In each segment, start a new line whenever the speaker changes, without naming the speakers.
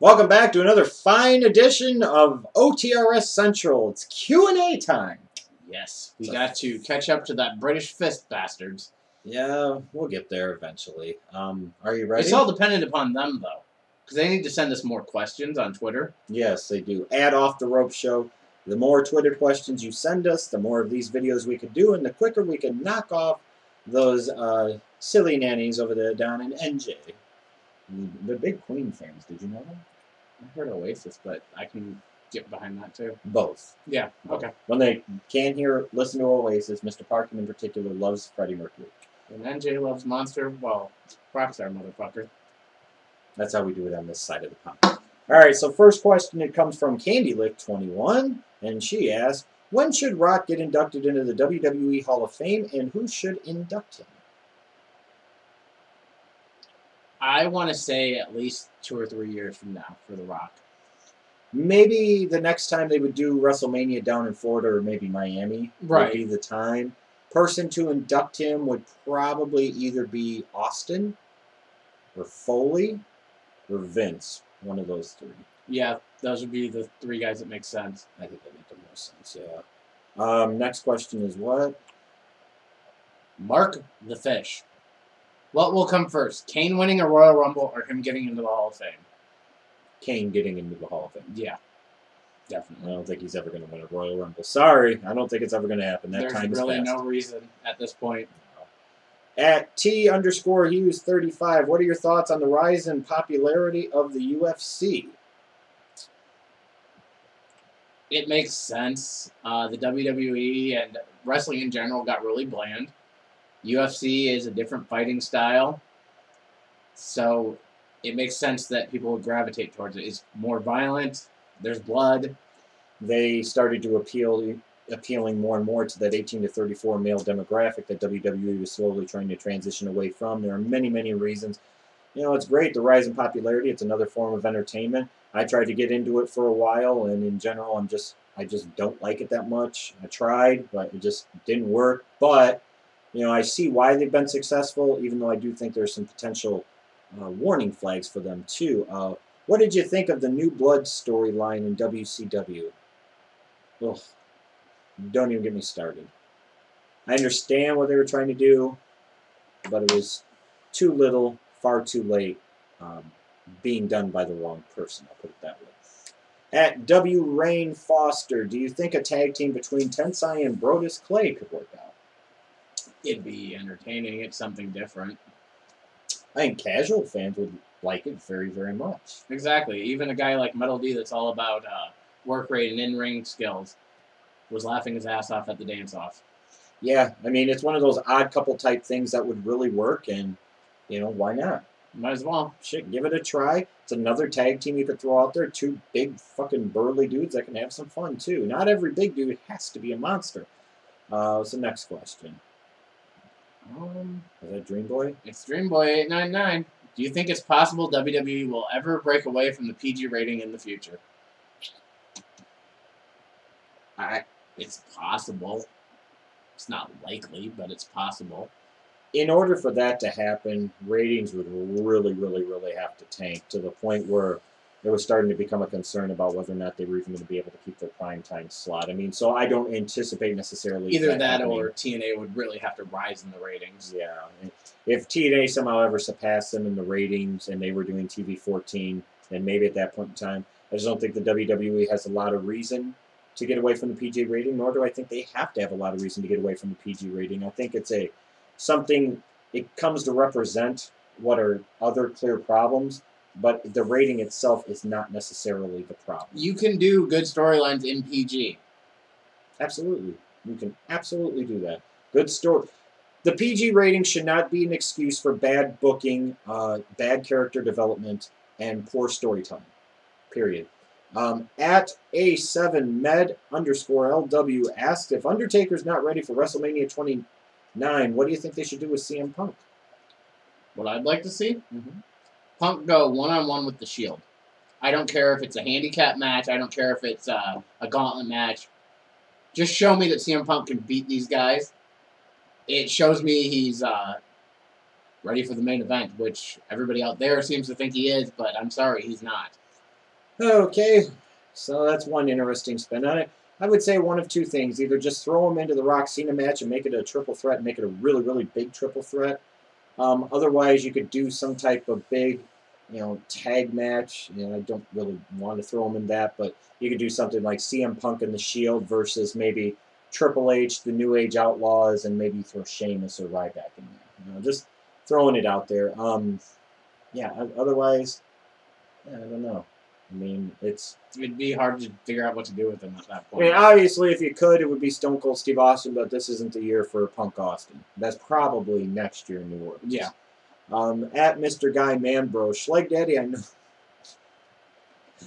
Welcome back to another fine edition of OTRS Central. It's Q&A time.
Yes, we got to catch up to that British fist bastards.
Yeah, we'll get there eventually. Are you ready?
It's all dependent upon them, though, because they need to send us more questions on Twitter.
Yes, they do. Add Off the Rope Show. The more Twitter questions you send us, the more of these videos we could do, and the quicker we can knock off those silly nannies over there down in NJ. They're big Queen fans. Did you know that?
I heard Oasis, but I can get behind that too.
Both.
Yeah, okay.
When they can't listen to Oasis, Mr. Parkin in particular loves Freddie Mercury.
When NJ loves Monster, well, Rockstar motherfucker.
That's how we do it on this side of the pond. All right, so first question, it comes from CandyLick21, and she asks, when should Rock get inducted into the WWE Hall of Fame, and who should induct him?
I want to say at least 2 or 3 years from now for The Rock.
Maybe the next time they would do WrestleMania down in Florida or maybe Miami would be the time. Person to induct him would probably either be Austin or Foley or Vince. One of those three.
Yeah, those would be the 3 guys that make sense.
I think that makes the most sense, yeah. Next question is what?
Mark the Fish. What will come first? Kane winning a Royal Rumble or him getting into the Hall of Fame?
Kane getting into the Hall of Fame.
Yeah, definitely.
I don't think he's ever going to win a Royal Rumble. Sorry, I don't think it's ever going to happen. That time is
There's really
past.
no reason at this point.
At T_Hughes35, what are your thoughts on the rise in popularity of the UFC?
It makes sense. The WWE and wrestling in general got really bland. UFC is a different fighting style, so it makes sense that people would gravitate towards it. It's more violent. There's blood.
They started to appealing more and more to that 18 to 34 male demographic that WWE was slowly trying to transition away from. There are many, many reasons. You know, it's great, the rise in popularity. It's another form of entertainment. I tried to get into it for a while, and in general, I just don't like it that much. I tried, but it just didn't work. But you know, I see why they've been successful, even though I do think there's some potential warning flags for them, too. What did you think of the New Blood storyline in WCW? Ugh, don't even get me started. I understand what they were trying to do, but it was too little, far too late, being done by the wrong person, I'll put it that way. At W. Rain Foster, do you think a tag team between Tensai and Brodus Clay could work out?
It'd be entertaining. It's something different.
I think casual fans would like it very, very much.
Exactly. Even a guy like Metal D that's all about work rate and in-ring skills was laughing his ass off at the dance-off.
Yeah, I mean, it's one of those odd couple type things that would really work, and, you know, why not?
Might as well.
Shit, give it a try. It's another tag team you could throw out there. 2 big fucking burly dudes that can have some fun, too. Not every big dude has to be a monster. What's the next question? Is that Dream Boy?
It's Dream Boy 899. Do you think it's possible WWE will ever break away from the PG rating in the future? It's possible. It's not likely, but it's possible.
In order for that to happen, ratings would really, really, really have to tank to the point where it was starting to become a concern about whether or not they were even going to be able to keep their primetime slot. I mean, so I don't anticipate necessarily
either that
happening.
Or TNA would really have to rise in the ratings.
Yeah. If TNA somehow ever surpassed them in the ratings and they were doing TV 14, then maybe at that point in time, I just don't think the WWE has a lot of reason to get away from the PG rating, nor do I think they have to have a lot of reason to get away from the PG rating. I think it's something, it comes to represent what are other clear problems, but the rating itself is not necessarily the problem.
You can do good storylines in PG.
Absolutely. You can absolutely do that. Good story. The PG rating should not be an excuse for bad booking, bad character development, and poor storytelling. Period. At A7Med_LW asked if Undertaker's not ready for WrestleMania 29, what do you think they should do with CM Punk?
What I'd like to see? Punk go one-on-one with the Shield. I don't care if it's a handicap match. I don't care if it's a gauntlet match. Just show me that CM Punk can beat these guys. It shows me he's ready for the main event, which everybody out there seems to think he is, but I'm sorry, he's not.
Okay, so that's one interesting spin on it. I would say one of two things. Either just throw him into the Rock Cena match and make it a triple threat and make it a really, really big triple threat. Otherwise, you could do some type of big, tag match. I don't really want to throw him in that, but you could do something like CM Punk and the Shield versus maybe Triple H, the New Age Outlaws, and maybe throw Sheamus or Ryback in there. Just throwing it out there. Yeah. Otherwise, yeah, I don't know. I mean,
It'd be hard to figure out what to do with him at that
I mean,
point.
obviously, if you could, it would be Stone Cold Steve Austin, but this isn't the year for Punk Austin. That's probably next year in New Orleans.
Yeah.
At Mr. Guy Manbro, Schleg Daddy,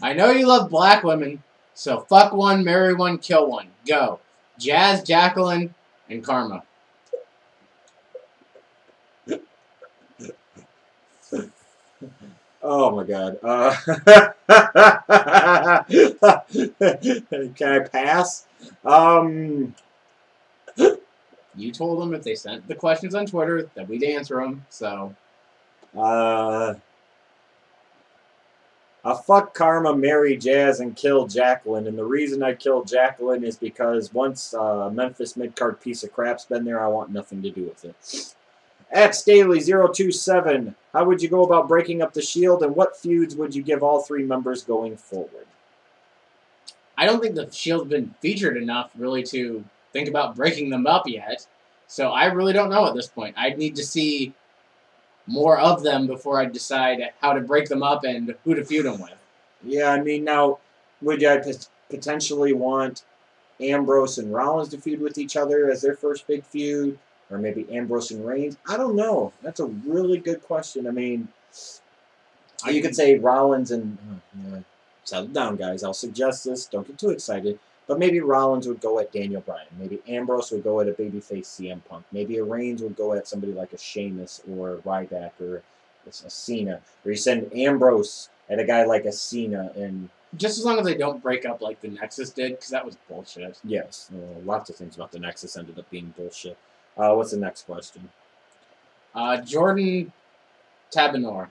I know you love black women, so fuck one, marry one, kill one. Go. Jazz, Jacqueline, and Karma.
Oh my God. Can I pass?
You told them if they sent the questions on Twitter that we'd answer them, so.
I'll fuck Karma, marry Jazz, and kill Jacqueline. And the reason I kill Jacqueline is because once Memphis mid-card piece of crap's been there, I want nothing to do with it. At Staley027, how would you go about breaking up the Shield, and what feuds would you give all three members going forward?
I don't think the Shield's been featured enough, really, to think about breaking them up yet. So I really don't know at this point. I'd need to see more of them before I decide how to break them up and who to feud them with.
Yeah, I mean, now, would I potentially want Ambrose and Rollins to feud with each other as their first big feud? Or maybe Ambrose and Reigns? I don't know. That's a really good question. I mean, you could say Rollins and... settle down, guys. I'll suggest this. Don't get too excited. But maybe Rollins would go at Daniel Bryan. Maybe Ambrose would go at a babyface CM Punk. Maybe a Reigns would go at somebody like a Sheamus or a Ryback or a Cena. Or you send Ambrose at a guy like a Cena. And
just as long as they don't break up like the Nexus did, because that was bullshit.
yes, lots of things about the Nexus ended up being bullshit. What's the next question?
Jordan Tabinor.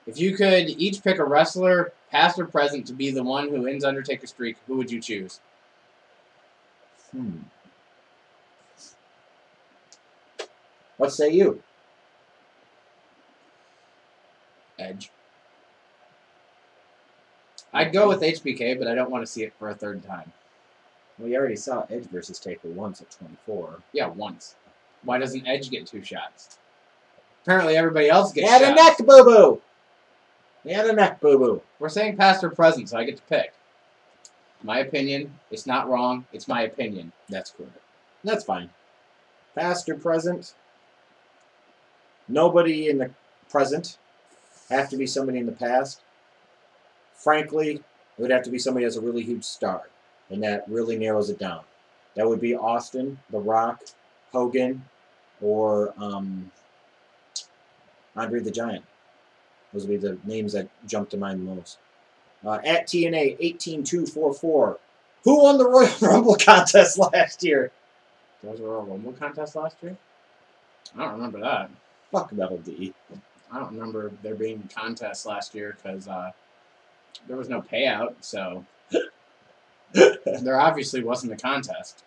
If you could each pick a wrestler, past or present, to be the one who ends Undertaker's streak, who would you choose?
What say you?
Edge. I'd go with HBK, but I don't want to see it for a third time.
Well, you already saw Edge versus Taker once at 24.
Yeah, once. Why doesn't Edge get 2 shots? Apparently everybody else gets
shots.
He had
a neck boo-boo! He had a neck boo-boo.
We're saying past or present, so I get to pick. My opinion. It's not wrong. It's my opinion.
That's correct. That's fine. Past or present. Nobody in the present. Have to be somebody in the past. Frankly, it would have to be somebody that's a really huge star. And that really narrows it down. That would be Austin, The Rock, Hogan, or Andre the Giant. Those would be the names that jump to mind most. At TNA 18244. Who won the Royal Rumble contest last year?
There was a Royal Rumble contest last year? I don't remember that.
Fuck Metal D.
I don't remember there being a contest last year because there was no payout, so there obviously wasn't a contest.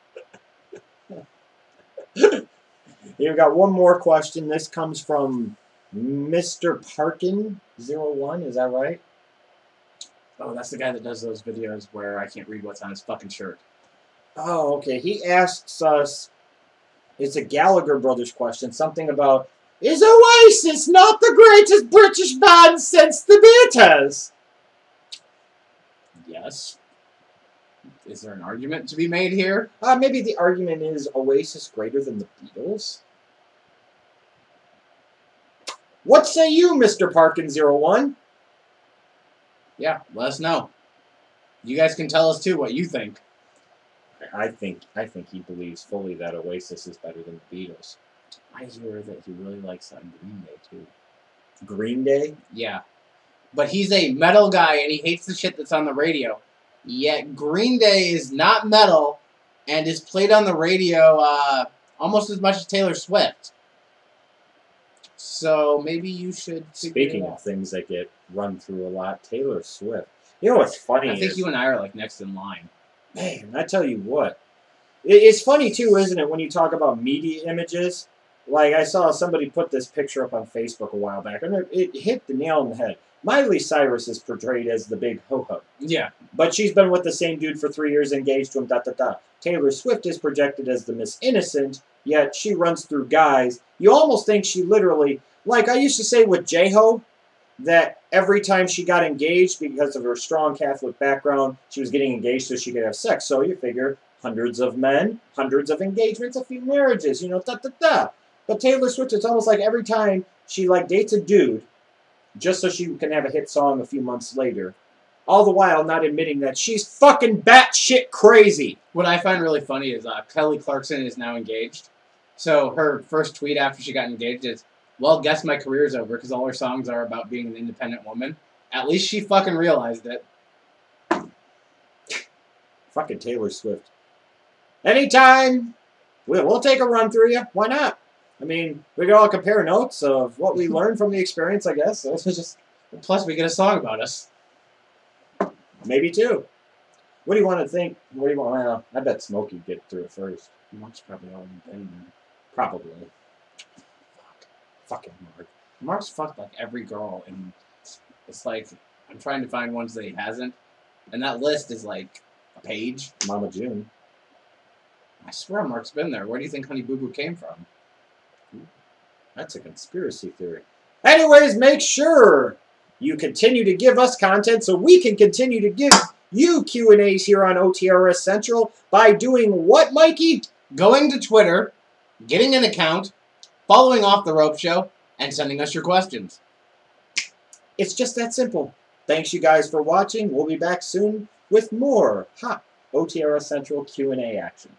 You've got one more question. This comes from Mr. Parkin01. Is that right?
Oh, that's the guy that does those videos where I can't read what's on his fucking shirt.
Oh, okay. He asks us, it's a Gallagher Brothers question, something about, is Oasis not the greatest British band since the Beatles?
Yes. Is there an argument to be made here?
Maybe the argument is Oasis greater than the Beatles? What say you, Mr. Parkin01?
Yeah, let us know. You guys can tell us, too, what you think.
I think he believes fully that Oasis is better than the Beatles.
I hear that he really likes Green Day, too.
Green Day?
Yeah. But he's a metal guy, and he hates the shit that's on the radio. Yet Green Day is not metal, and is played on the radio almost as much as Taylor Swift. So maybe you should.
Speaking of things that get run through a lot, Taylor Swift. You know what's funny?
I think you and I are like next in line.
Man, I tell you what. It's funny too, isn't it, when you talk about media images? Like I saw somebody put this picture up on Facebook a while back, and it hit the nail on the head. Miley Cyrus is portrayed as the big ho-ho.
Yeah.
But she's been with the same dude for 3 years, engaged to him, da-da-da. Taylor Swift is projected as the Miss Innocent, yet she runs through guys. You almost think she literally, like I used to say with J-Ho, that every time she got engaged, because of her strong Catholic background, she was getting engaged so she could have sex. So you figure hundreds of men, hundreds of engagements, a few marriages, da-da-da. But Taylor Swift, it's almost like every time she like dates a dude, just so she can have a hit song a few months later, all the while not admitting that she's fucking batshit crazy.
What I find really funny is Kelly Clarkson is now engaged. So her first tweet after she got engaged is, well, guess my career's over because all her songs are about being an independent woman. At least she fucking realized it.
Fucking Taylor Swift. Anytime, we'll take a run through you. Why not? I mean, we can all compare notes of what we learned from the experience, I guess. So it's just,
plus, we get a song about us.
Maybe two. What do you want to think? What do you want? Well, I bet Smokey'd get through it first.
Mark's probably already been there.
Probably. Fucking Mark.
Mark's fucked like every girl, and it's like I'm trying to find ones that he hasn't, and that list is like a page.
Mama June.
I swear Mark's been there. Where do you think Honey Boo Boo came from?
That's a conspiracy theory. Anyways, make sure you continue to give us content so we can continue to give you Q&As here on OTRS Central by doing what, Mikey?
Going to Twitter, getting an account, following Off the Rope Show, and sending us your questions.
It's just that simple. Thanks you guys for watching. We'll be back soon with more hot OTRS Central Q&A action.